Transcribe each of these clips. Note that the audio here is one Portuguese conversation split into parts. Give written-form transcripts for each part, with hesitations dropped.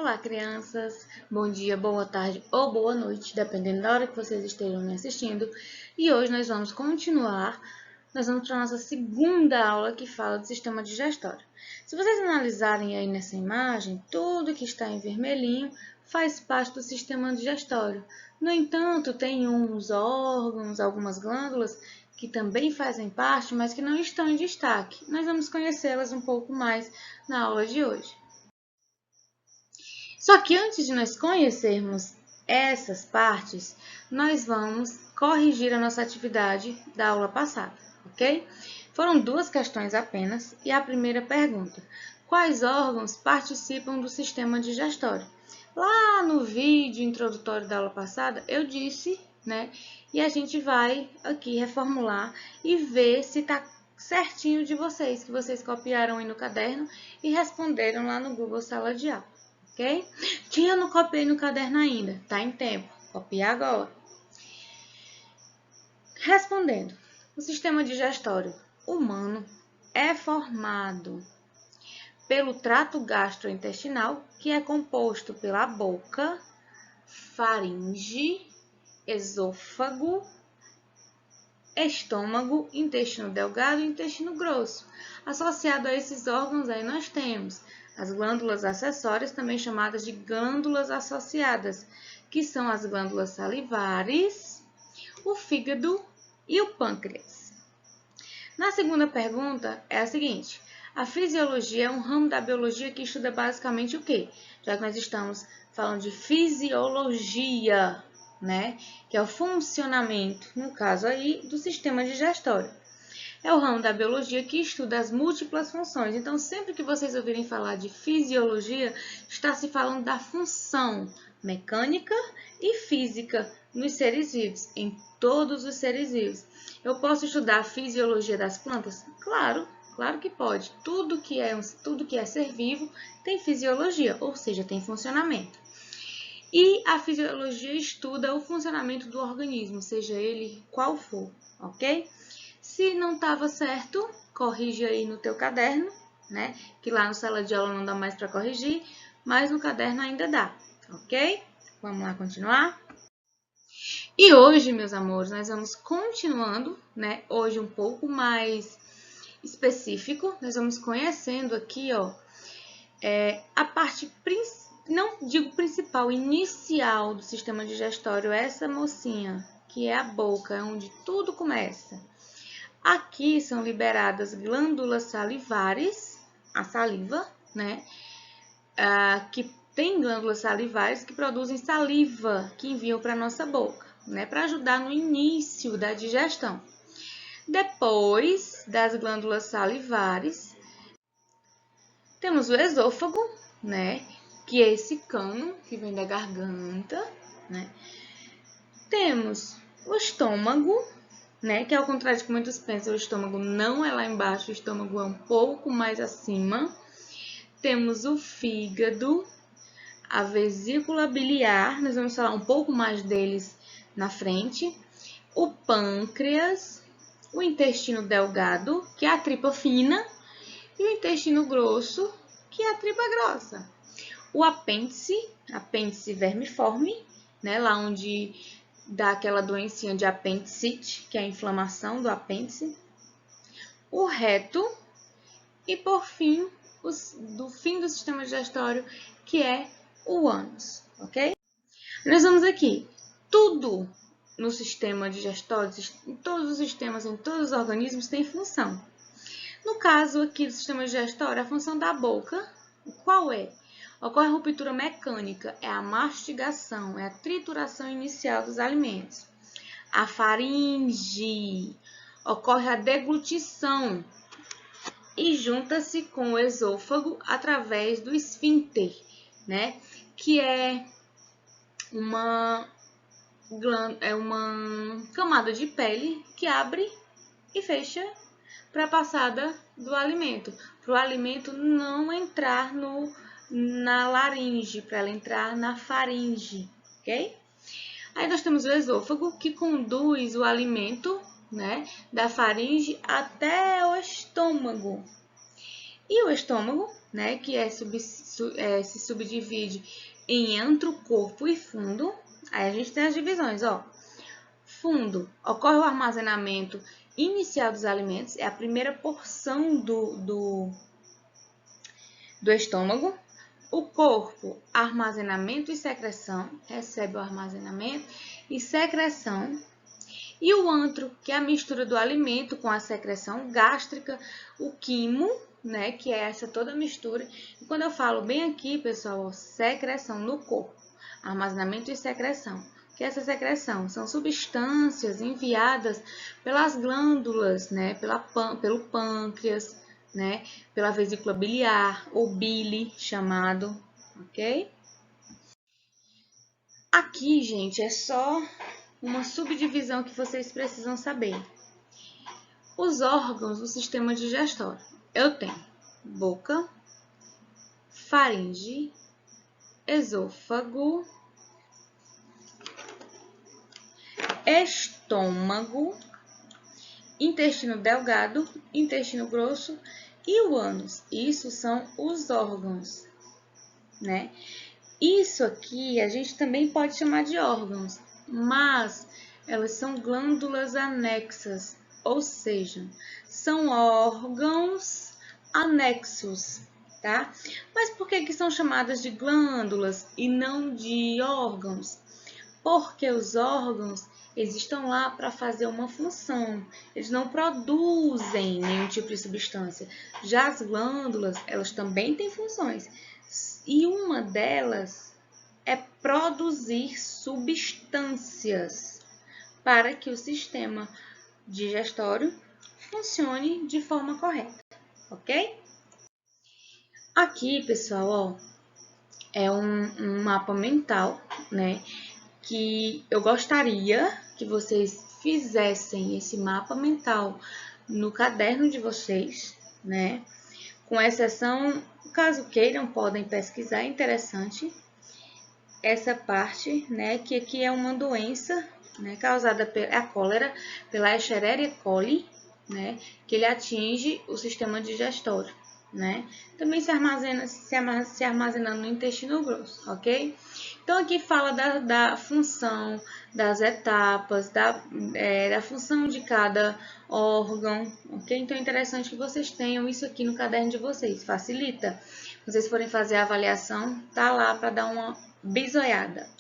Olá, crianças! Bom dia, boa tarde ou boa noite, dependendo da hora que vocês estejam me assistindo. E hoje nós vamos continuar, nós vamos para a nossa segunda aula que fala do sistema digestório. Se vocês analisarem aí nessa imagem, tudo que está em vermelhinho faz parte do sistema digestório. No entanto, tem uns órgãos, algumas glândulas que também fazem parte, mas que não estão em destaque. Nós vamos conhecê-las um pouco mais na aula de hoje. Só que antes de nós conhecermos essas partes, nós vamos corrigir a nossa atividade da aula passada, ok? Foram duas questões apenas e a primeira pergunta: quais órgãos participam do sistema digestório? Lá no vídeo introdutório da aula passada eu disse, né? E a gente vai aqui reformular e ver se está certinho de vocês, que vocês copiaram aí no caderno e responderam lá no Google Sala de Aula. Ok? Tia, eu não copiei no caderno ainda. Tá em tempo. Copiar agora. Respondendo. O sistema digestório humano é formado pelo trato gastrointestinal, que é composto pela boca, faringe, esôfago, estômago, intestino delgado e intestino grosso. Associado a esses órgãos aí nós temos as glândulas acessórias, também chamadas de glândulas associadas, que são as glândulas salivares, o fígado e o pâncreas. Na segunda pergunta é a seguinte: a fisiologia é um ramo da biologia que estuda basicamente o quê? Já que nós estamos falando de fisiologia, né? Que é o funcionamento, no caso aí, do sistema digestório. É o ramo da biologia que estuda as múltiplas funções. Então, sempre que vocês ouvirem falar de fisiologia, está se falando da função mecânica e física nos seres vivos, em todos os seres vivos. Eu posso estudar a fisiologia das plantas? Claro, claro que pode. Tudo que é ser vivo tem fisiologia, ou seja, tem funcionamento. E a fisiologia estuda o funcionamento do organismo, seja ele qual for, ok? Se não estava certo, corrige aí no teu caderno, né? Que lá no sala de aula não dá mais para corrigir, mas no caderno ainda dá, ok? Vamos lá continuar? E hoje, meus amores, nós vamos continuando, né? Hoje um pouco mais específico, nós vamos conhecendo aqui, ó, a parte não digo principal, inicial do sistema digestório, essa mocinha, que é a boca, onde tudo começa. Aqui são liberadas glândulas salivares, a saliva, né? Que tem glândulas salivares que produzem saliva, que enviam para a nossa boca, né? Para ajudar no início da digestão. Depois das glândulas salivares, temos o esôfago, né? Que é esse cano que vem da garganta, né? Temos o estômago, né? Que ao contrário de que muitos pensam, o estômago não é lá embaixo, o estômago é um pouco mais acima. Temos o fígado, a vesícula biliar, nós vamos falar um pouco mais deles na frente. O pâncreas, o intestino delgado, que é a tripa fina, e o intestino grosso, que é a tripa grossa. O apêndice vermiforme, né? Lá onde dá aquela doencinha de apendicite, que é a inflamação do apêndice, o reto e, por fim, do fim do sistema digestório, que é o ânus, ok? Nós vamos aqui, tudo no sistema digestório, em todos os sistemas, em todos os organismos, tem função. No caso aqui do sistema digestório, a função da boca, qual é? Ocorre a ruptura mecânica, é a mastigação, é a trituração inicial dos alimentos. A faringe, ocorre a deglutição e junta-se com o esôfago através do esfíncter, né? Que é uma camada de pele que abre e fecha para a passada do alimento, para o alimento não entrar na laringe, para ela entrar na faringe, ok? Aí nós temos o esôfago, que conduz o alimento, né, da faringe até o estômago. E o estômago, né, que é se subdivide em antrocorpo e fundo. Aí a gente tem as divisões, ó. Fundo, ocorre o armazenamento inicial dos alimentos, é a primeira porção do estômago. O corpo, armazenamento e secreção, recebe o armazenamento e secreção. E o antro, que é a mistura do alimento com a secreção gástrica, o quimo, né, que é essa toda mistura. E quando eu falo bem aqui, pessoal, secreção no corpo, armazenamento e secreção. Que essa secreção são substâncias enviadas pelas glândulas, né, pelo pâncreas, né, pela vesícula biliar ou bile, chamado, ok? Aqui, gente, é só uma subdivisão que vocês precisam saber. Os órgãos do sistema digestório. Eu tenho boca, faringe, esôfago, estômago, intestino delgado, intestino grosso e o ânus. Isso são os órgãos, né? Isso aqui a gente também pode chamar de órgãos, mas elas são glândulas anexas, ou seja, são órgãos anexos, tá? Mas por que são chamadas de glândulas e não de órgãos? Porque os órgãos eles estão lá para fazer uma função, eles não produzem nenhum tipo de substância. Já as glândulas, elas também têm funções, e uma delas é produzir substâncias para que o sistema digestório funcione de forma correta, ok? Aqui, pessoal, ó, é um mapa mental, né? Que eu gostaria que vocês fizessem esse mapa mental no caderno de vocês, né? Com exceção, caso queiram, podem pesquisar, é interessante essa parte, né? Que aqui é uma doença, né? Causada pela cólera, pela Escherichia coli, né? Que ele atinge o sistema digestório, né? Também se armazenando no intestino grosso, ok? Então, aqui fala da função, das etapas, da função de cada órgão, ok? Então, é interessante que vocês tenham isso aqui no caderno de vocês, facilita. Se vocês forem fazer a avaliação, tá lá para dar uma bisoiada.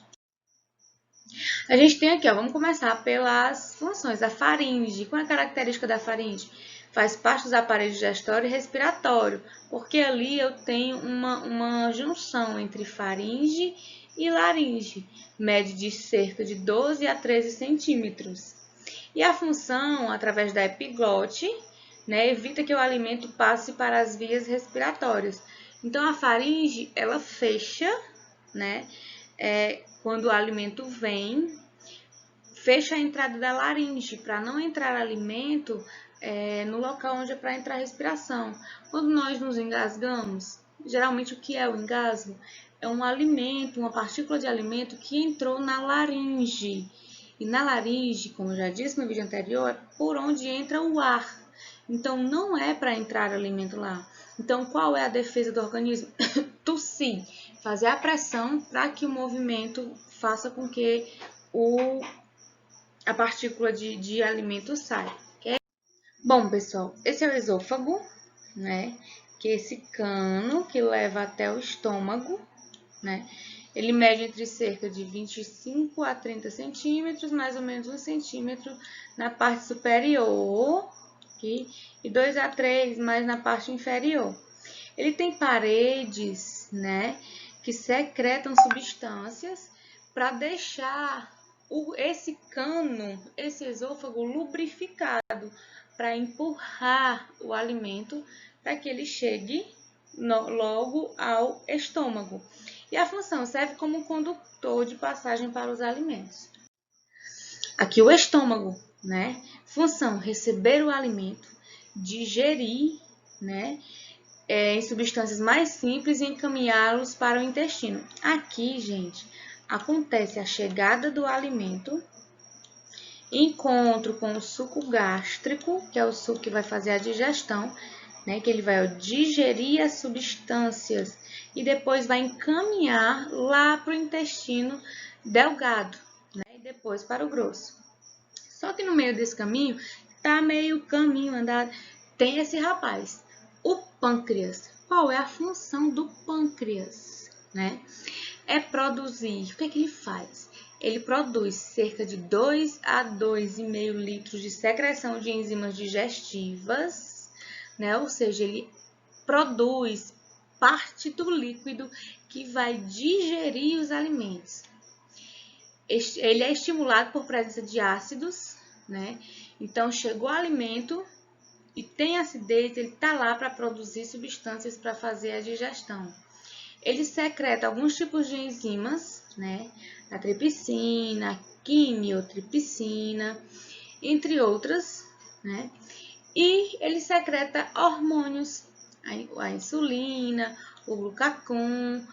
A gente tem aqui, ó, vamos começar pelas funções. A faringe, qual é a característica da faringe? Faz parte dos aparelhos digestório e respiratório, porque ali eu tenho uma junção entre faringe e laringe, mede de cerca de 12 a 13 centímetros. E a função, através da epiglote, né, evita que o alimento passe para as vias respiratórias. Então, a faringe, ela fecha, né, quando o alimento vem, fecha a entrada da laringe, para não entrar alimento no local onde é para entrar a respiração. Quando nós nos engasgamos, geralmente o que é o engasgo? É um alimento, uma partícula de alimento que entrou na laringe. E na laringe, como eu já disse no vídeo anterior, é por onde entra o ar. Então, não é para entrar alimento lá. Então, qual é a defesa do organismo? Tossir, fazer a pressão para que o movimento faça com que a partícula de alimento saia. Okay? Bom, pessoal, esse é o esôfago, né? Que é esse cano que leva até o estômago, né? Ele mede entre cerca de 25 a 30 centímetros, mais ou menos 1 centímetro na parte superior, aqui, e 2 a 3 mais na parte inferior. Ele tem paredes, né, que secretam substâncias para deixar esse cano, esse esôfago lubrificado, para empurrar o alimento para que ele chegue logo ao estômago. E a função serve como condutor de passagem para os alimentos. Aqui o estômago, né? Função, receber o alimento, digerir, né? Em substâncias mais simples e encaminhá-los para o intestino. Aqui, gente, acontece a chegada do alimento, encontro com o suco gástrico, que é o suco que vai fazer a digestão, né, que ele vai digerir as substâncias e depois vai encaminhar lá para o intestino delgado, né, e depois para o grosso. Só que no meio desse caminho, tá meio caminho andado, tem esse rapaz, o pâncreas. Qual é a função do pâncreas, né? É produzir. O que é que ele faz? Ele produz cerca de 2 a 2,5 litros de secreção de enzimas digestivas, né? Ou seja, ele produz parte do líquido que vai digerir os alimentos. Ele é estimulado por presença de ácidos, né? Então, chegou o alimento e tem acidez, ele está lá para produzir substâncias para fazer a digestão. Ele secreta alguns tipos de enzimas, né? A tripsina, a quimiotripsina, entre outras, né? E ele secreta hormônios, a insulina, o glucagon.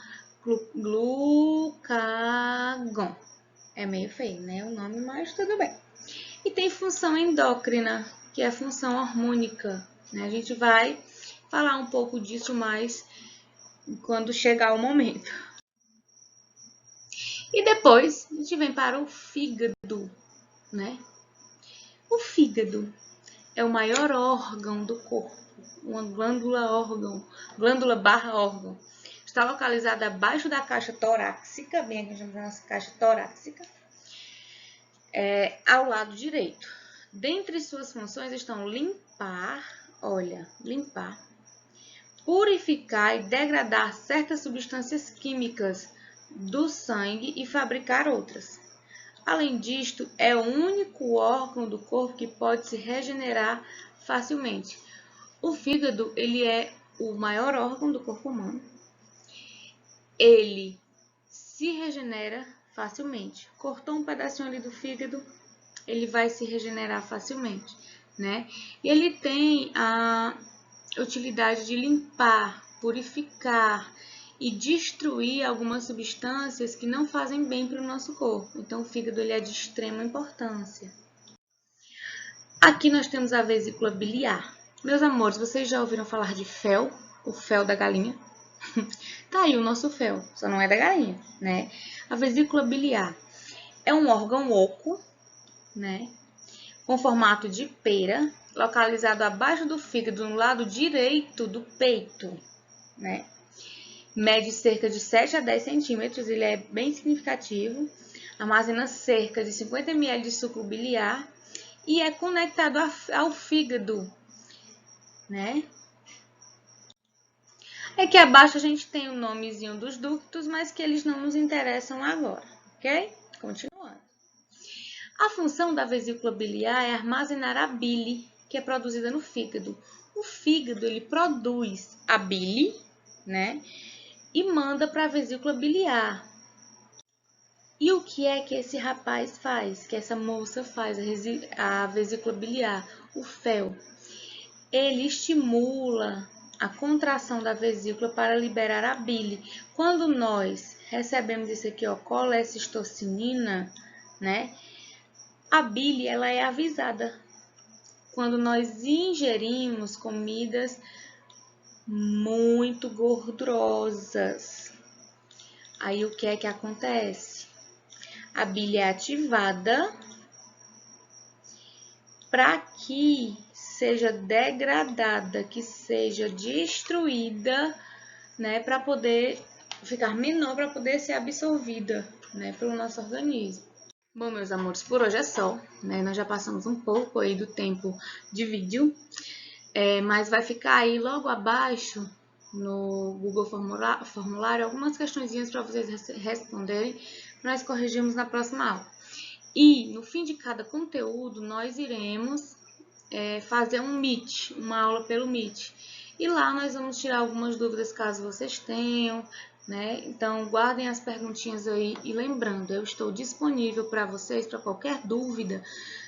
É meio feio, né? O nome, mas tudo bem. E tem função endócrina, que é a função hormônica, né? A gente vai falar um pouco disso mais quando chegar o momento. E depois a gente vem para o fígado, né? O fígado é o maior órgão do corpo, uma glândula barra órgão. Está localizada abaixo da caixa torácica, bem aqui a gente chama de nossa caixa torácica, ao lado direito. Dentre suas funções estão limpar, purificar e degradar certas substâncias químicas do sangue e fabricar outras. Além disto, é o único órgão do corpo que pode se regenerar facilmente. O fígado, ele é o maior órgão do corpo humano. Ele se regenera facilmente. Cortou um pedacinho ali do fígado, ele vai se regenerar facilmente, né? E ele tem a utilidade de limpar, purificar e destruir algumas substâncias que não fazem bem para o nosso corpo. Então, o fígado ele é de extrema importância. Aqui nós temos a vesícula biliar. Meus amores, vocês já ouviram falar de fel? O fel da galinha? Tá aí o nosso fel, só não é da galinha, né? A vesícula biliar é um órgão oco, né? Com formato de pera, localizado abaixo do fígado, no lado direito do peito, né? Mede cerca de 7 a 10 centímetros, ele é bem significativo, armazena cerca de 50 ml de suco biliar e é conectado ao fígado, né? Aqui abaixo a gente tem o nomezinho dos ductos, mas que eles não nos interessam agora, ok? Continuando. A função da vesícula biliar é armazenar a bile, que é produzida no fígado. O fígado, ele produz a bile, né? E manda para a vesícula biliar. E o que é que esse rapaz faz, que essa moça faz, a vesícula biliar, o fel? Ele estimula a contração da vesícula para liberar a bile. Quando nós recebemos isso aqui, ó, colecistocinina, né? A bile, ela é avisada. Quando nós ingerimos comidas muito gordurosas, aí o que é que acontece? A bile é ativada para que seja degradada, que seja destruída, né, para poder ficar menor, para poder ser absorvida, né, pelo nosso organismo. Bom, meus amores, por hoje é só, né? Nós já passamos um pouco aí do tempo de vídeo, mas vai ficar aí logo abaixo no Google Formulário algumas questõezinhas para vocês responderem, nós corrigimos na próxima aula. E no fim de cada conteúdo, nós iremos fazer um Meet, uma aula pelo Meet. E lá nós vamos tirar algumas dúvidas caso vocês tenham, né? Então, guardem as perguntinhas aí e lembrando, eu estou disponível para vocês, para qualquer dúvida,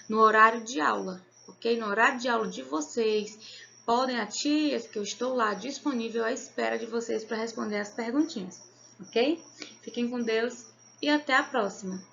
no horário de aula, ok? No horário de aula de vocês, podem a tias que eu estou lá disponível à espera de vocês para responder as perguntinhas, ok? Fiquem com Deus e até a próxima!